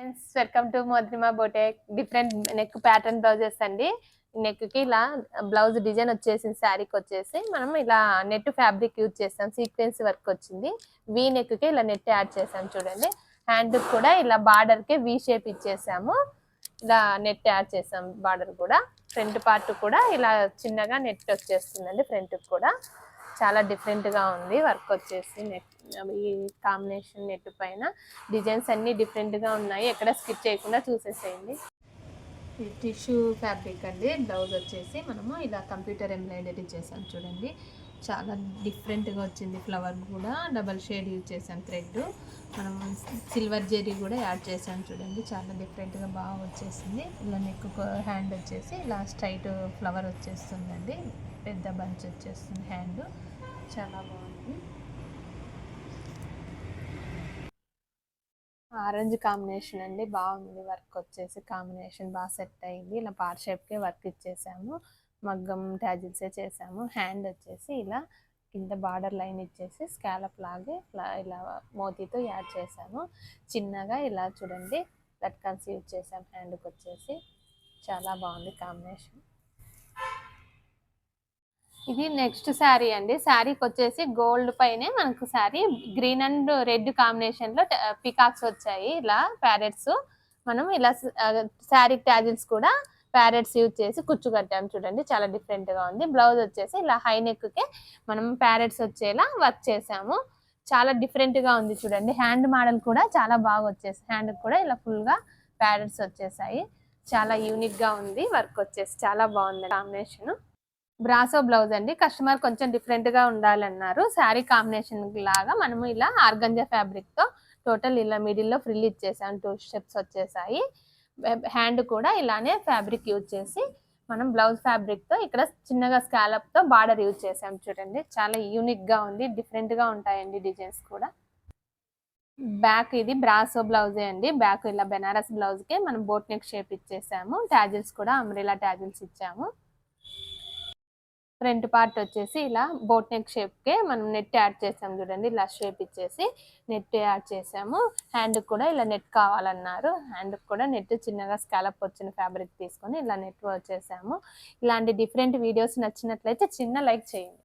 Friends, welcome to Madhurima boutique. Different neck pattern blouses అండి. Neck కి ఇలా blouse design వచ్చేసింది. శారీకి వచ్చేసి మనం ఇలా నెట్ ఫ్యాబ్రిక్ యూజ్ చేస్తాం. సీక్వెన్స్ వర్క్ వచ్చింది. వీ నెక్ కి ఇలా నెట్ యాడ్ చేసాం చూడండి. హ్యాండ్ కూడా ఇలా బార్డర్ కి వీ షేప్ ఇచ్చేసాము. ఇలా నెట్ యాడ్ చేసాం. బార్డర్ కూడా ఫ్రంట్ పార్ట్ కూడా ఇలా చిన్నగా నెట్ వచ్చేస్తుందండి. ఫ్రంట్ కూడా చాలా డిఫరెంట్ గా ఉంది వర్క్ వచ్చేసి. నెట్ ఈ కాంబినేషన్ నెట్ పైన డిజైన్స్ అన్ని డిఫరెంట్ గా ఉన్నాయి. ఎక్కడ స్కిప్ చేయకుండా చూసేసేయండి. ఈ టిష్యూ ఫ్యాబ్రిక్ అండి. బ్లౌజ్ వచ్చేసి మనము ఇలా కంప్యూటర్ ఎంబ్రాయిడరీ చేసాం చూడండి. చాలా డిఫరెంట్గా వచ్చింది. ఫ్లవర్ కూడా డబల్ షేడ్ యూజ్ చేసాం. థ్రెడ్ మనం సిల్వర్ జెరీ కూడా యాడ్ చేసాం చూడండి. చాలా డిఫరెంట్గా బాగా వచ్చేసింది. ఇలా నెక్ హ్యాండ్ వచ్చేసి ఇలా స్ట్రైట్ ఫ్లవర్ వచ్చేస్తుందండి. పెద్ద బంచ్ వచ్చేస్తుంది హ్యాండ్. చాలా బాగుంది. ఆరెంజ్ కాంబినేషన్ అండి. బాగుంది వర్క్ వచ్చేసి. కాంబినేషన్ బాగా సెట్ అయింది. ఇలా పార్ షేప్కే వర్క్ ఇచ్చేసాము. మగ్గం ట్యాజిల్సే చేసాము. హ్యాండ్ వచ్చేసి ఇలా కింద బార్డర్ లైన్ ఇచ్చేసి స్కాలప్ లాగే ఇలా మోతీతో యాడ్ చేసాము. చిన్నగా ఇలా చూడండి లట్కన్స్ యూజ్ చేసాం హ్యాండ్కి వచ్చేసి. చాలా బాగుంది కాంబినేషన్. ఇది నెక్స్ట్ శారీ అండి. శారీకి వచ్చేసి గోల్డ్ పైనే మనకు sari green and red combination లో పికాక్స్ వచ్చాయి. ఇలా ప్యారెట్స్ మనం ఇలా శారీ ట్యాజిల్స్ కూడా ప్యారెట్స్ యూజ్ చేసి కుచ్చు కట్టాము చూడండి. చాలా డిఫరెంట్ గా ఉంది. బ్లౌజ్ వచ్చేసి ఇలా హై నెక్ కి మనం ప్యారెట్స్ వచ్చేలా వర్క్ చేసాము. చాలా డిఫరెంట్ గా ఉంది చూడండి. హ్యాండ్ మోడల్ కూడా చాలా బాగా వచ్చేసి హ్యాండ్ కూడా ఇలా ఫుల్ గా ప్యారెట్స్ వచ్చేసాయి. చాలా యూనిక్ గా ఉంది వర్క్ వచ్చేసి. చాలా బాగుంది కాంబినేషన్. బ్రాసో బ్లౌజ్ అండి. కస్టమర్ కొంచెం డిఫరెంట్ గా ఉండాలన్నారు. శారీ కాంబినేషన్ లాగా మనము ఇలా ఆర్గంజా ఫ్యాబ్రిక్ తో టోటల్ ఇలా మిడిల్ లో ఫ్రిల్ ఇచ్చేసాం. 2 స్టెప్స్ వచ్చేసాయి. హ్యాండ్ కూడా ఇలానే ఫ్యాబ్రిక్ యూజ్ చేసి మనం బ్లౌజ్ ఫ్యాబ్రిక్ తో ఇక్కడ చిన్నగా స్కాలప్ తో బార్డర్ యూజ్ చేసాం చూడండి. చాలా యూనిక్ గా ఉంది. డిఫరెంట్ గా ఉంటాయండి డిజైన్స్ కూడా. బ్యాక్ ఇది బ్రాసో బ్లౌజే అండి. బ్యాక్ ఇలా బెనారస్ బ్లౌజ్ కి మనం బోట్ నెక్ షేప్ ఇచ్చేసాము. ట్యాజిల్స్ కూడా అంబ్రెలా ట్యాజిల్స్ ఇచ్చాము. ఫ్రంట్ పార్ట్ వచ్చేసి ఇలా బోట్ నెక్ షేప్ కే మనం నెట్ యాడ్ చేసాం చూడండి. ఇలా షేప్ ఇచ్చేసి నెట్ యాడ్ చేసాము. హ్యాండ్ కూడా ఇలా నెట్ కావాలన్నారు. హ్యాండ్ కూడా నెట్ చిన్నగా స్కాలప్ వచ్చిన ఫ్యాబ్రిక్ తీసుకొని ఇలా నెట్ వచ్చేసాము. ఇలాంటి డిఫరెంట్ వీడియోస్ నచ్చినట్లయితే చిన్న లైక్ చేయండి.